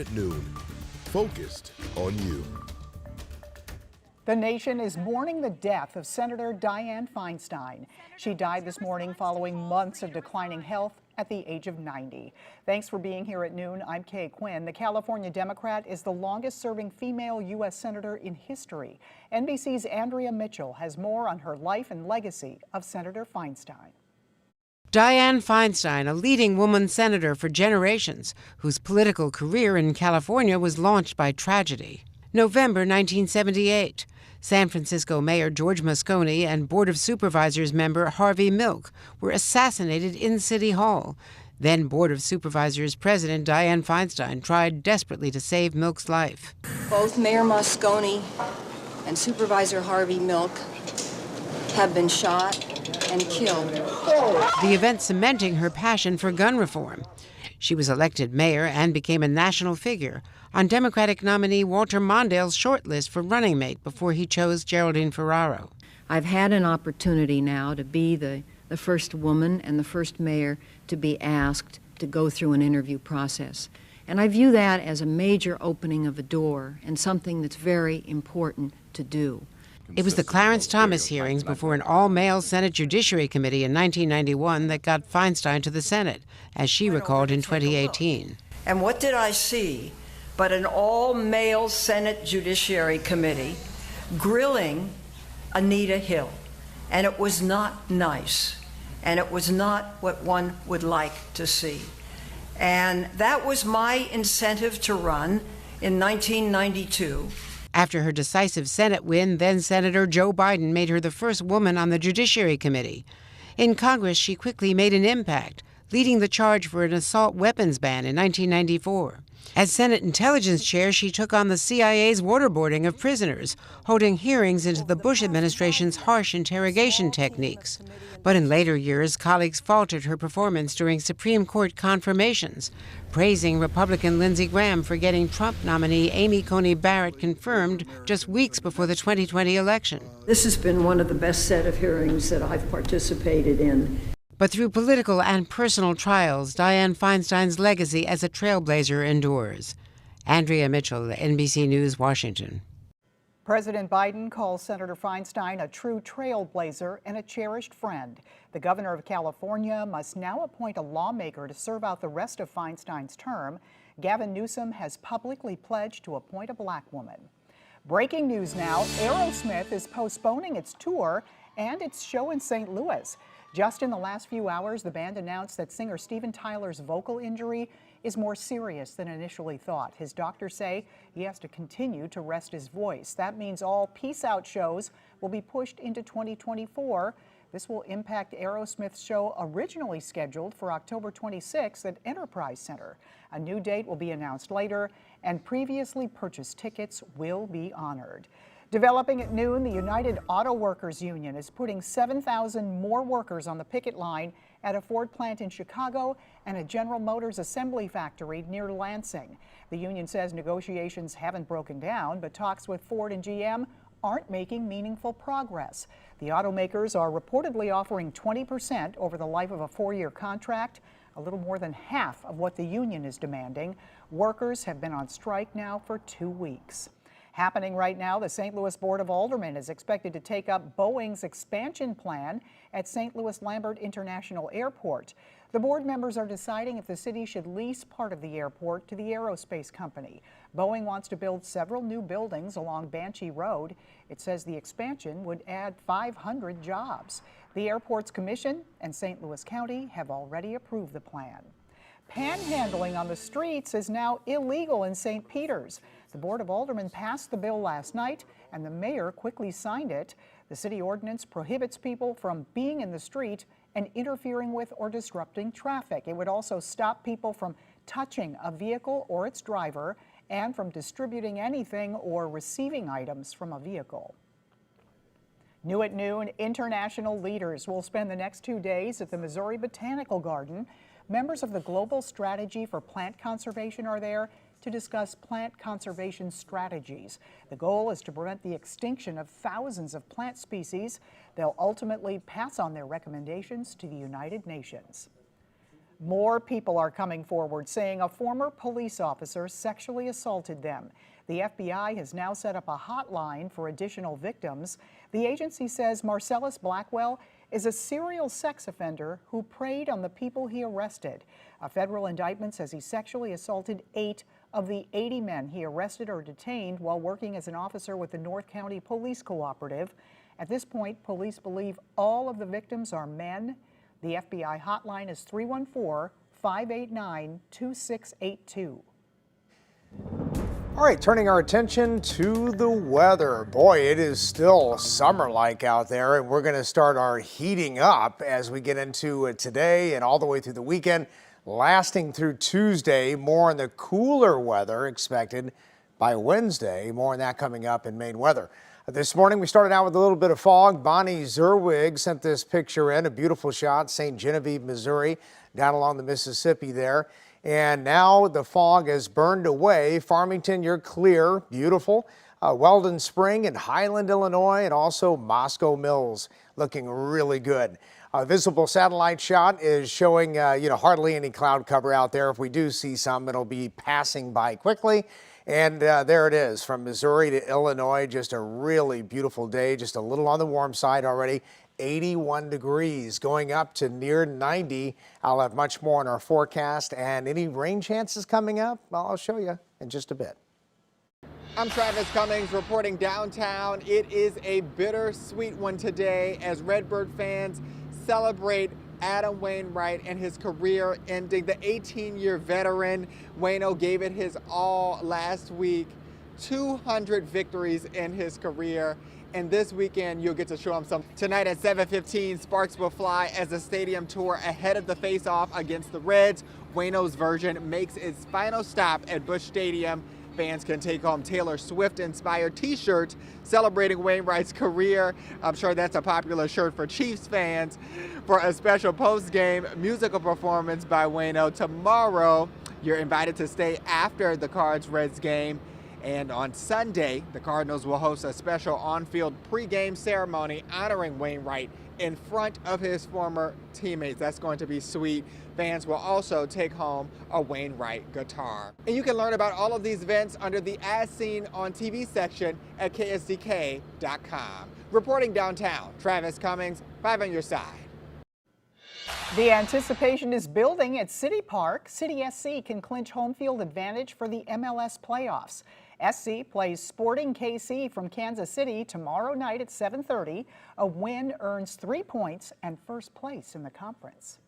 At noon, focused on you. The nation is mourning the death of Senator Dianne Feinstein. She died this morning following months of declining health at the age of 90. Thanks for being here at noon. I'm Kay Quinn. The California Democrat is the longest-serving female U.S. senator in history. NBC's Andrea Mitchell has more on her life and legacy of Senator Feinstein. Dianne Feinstein, a leading woman senator for generations, whose political career in California was launched by tragedy. November 1978. San Francisco Mayor George Moscone and Board of Supervisors member Harvey Milk were assassinated in City Hall. Then Board of Supervisors President Dianne Feinstein tried desperately to save Milk's life. Both Mayor Moscone and Supervisor Harvey Milk have been shot and killed. The event cementing her passion for gun reform. She was elected mayor and became a national figure on Democratic nominee Walter Mondale's shortlist for running mate before he chose Geraldine Ferraro. I've had an opportunity now to be the first woman and the first mayor to be asked to go through an interview process. And I view that as a major opening of a door and something that's very important to do. It was the Clarence Thomas hearings before an all-male Senate Judiciary Committee in 1991 that got Feinstein to the Senate, as she recalled in 2018. And what did I see but an all-male Senate Judiciary Committee grilling Anita Hill? And it was not nice, and it was not what one would like to see. And that was my incentive to run in 1992. After her decisive Senate win, then-Senator Joe Biden made her the first woman on the Judiciary Committee. In Congress, she quickly made an impact, leading the charge for an assault weapons ban in 1994. As Senate Intelligence Chair, she took on the CIA's waterboarding of prisoners, holding hearings into the Bush administration's harsh interrogation techniques. But in later years, colleagues faulted her performance during Supreme Court confirmations, praising Republican Lindsey Graham for getting Trump nominee Amy Coney Barrett confirmed just weeks before the 2020 election. This has been one of the best set of hearings that I've participated in. But through political and personal trials, Dianne Feinstein's legacy as a trailblazer endures. Andrea Mitchell, NBC News, Washington. President Biden calls Senator Feinstein a true trailblazer and a cherished friend. The governor of California must now appoint a lawmaker to serve out the rest of Feinstein's term. Gavin Newsom has publicly pledged to appoint a black woman. Breaking news now, Aerosmith is postponing its tour and its show in St. Louis. Just in the last few hours, the band announced that singer Steven Tyler's vocal injury is more serious than initially thought. His doctors say he has to continue to rest his voice. That means all Peace Out shows will be pushed into 2024. This will impact Aerosmith's show originally scheduled for October 26th at Enterprise Center. A new date will be announced later, and previously purchased tickets will be honored. Developing at noon, the United Auto Workers Union is putting 7,000 more workers on the picket line at a Ford plant in Chicago and a General Motors assembly factory near Lansing. The union says negotiations haven't broken down, but talks with Ford and GM aren't making meaningful progress. The automakers are reportedly offering 20% over the life of a 4-year contract, a little more than half of what the union is demanding. Workers have been on strike now for 2 weeks. Happening right now, the St. Louis Board of Aldermen is expected to take up Boeing's expansion plan at St. Louis Lambert International Airport. The board members are deciding if the city should lease part of the airport to the aerospace company. Boeing wants to build several new buildings along Banshee Road. It says the expansion would add 500 jobs. The airport's commission and St. Louis County have already approved the plan. Panhandling on the streets is now illegal in St. Peters. The Board of Aldermen passed the bill last night, and the mayor quickly signed it. The city ordinance prohibits people from being in the street and interfering with or disrupting traffic. It would also stop people from touching a vehicle or its driver and from distributing anything or receiving items from a vehicle. New at noon, international leaders will spend the next 2 days at the Missouri Botanical Garden. Members of the Global Strategy for Plant Conservation are there to discuss plant conservation strategies. The goal is to prevent the extinction of thousands of plant species. They'll ultimately pass on their recommendations to the United Nations. More people are coming forward saying a former police officer sexually assaulted them. The FBI has now set up a hotline for additional victims. The agency says Marcellus Blackwell is a serial sex offender who preyed on the people he arrested. A federal indictment says he sexually assaulted 8 of the 80 men he arrested or detained while working as an officer with the North County Police Cooperative. At this point, police believe all of the victims are men. The FBI hotline is 314-589-2682. All right, turning our attention to the weather. Boy, it is still summer-like out there, and we're going to start our heating up as we get into today and all the way through the weekend, lasting through Tuesday. More on the cooler weather expected by Wednesday. More on that coming up in Maine weather. This morning, we started out with a little bit of fog. Bonnie Zerwig sent this picture in, a beautiful shot, St. Genevieve, Missouri, down along the Mississippi there. And now the fog has burned away. Farmington, you're clear, beautiful. Weldon Spring and Highland, Illinois, and also Moscow Mills looking really good. A visible satellite shot is showing, hardly any cloud cover out there. If we do see some, it'll be passing by quickly. And there it is from Missouri to Illinois. Just a really beautiful day, just a little on the warm side already. 81 degrees going up to near 90. I'll have much more on our forecast and any rain chances coming up. Well, I'll show you in just a bit. I'm Travis Cummings reporting downtown. It is a bittersweet one today as Redbird fans celebrate Adam Wainwright and his career ending. The 18-year veteran Wayno gave it his all last week. 200 victories in his career. And this weekend, you'll get to show him some. Tonight at 7:15, sparks will fly as the stadium tour ahead of the face-off against the Reds. Wayno's version makes its final stop at Busch Stadium. Fans can take home Taylor Swift-inspired t-shirts celebrating Wainwright's career. I'm sure that's a popular shirt for Chiefs fans. For a special post-game musical performance by Wayno tomorrow, you're invited to stay after the Cards-Reds game. And on Sunday, the Cardinals will host a special on-field pregame ceremony honoring Wainwright in front of his former teammates. That's going to be sweet. Fans will also take home a Wainwright guitar. And you can learn about all of these events under the As Seen on TV section at ksdk.com. Reporting downtown, Travis Cummings, 5 on your side. The anticipation is building at City Park. City SC can clinch home field advantage for the MLS playoffs. SC plays Sporting KC from Kansas City tomorrow night at 7:30. A win earns 3 points and first place in the conference.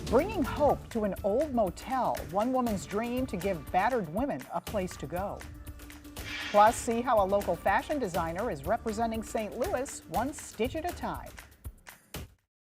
Bringing hope to an old motel, one woman's dream to give battered women a place to go. Plus, see how a local fashion designer is representing St. Louis one stitch at a time.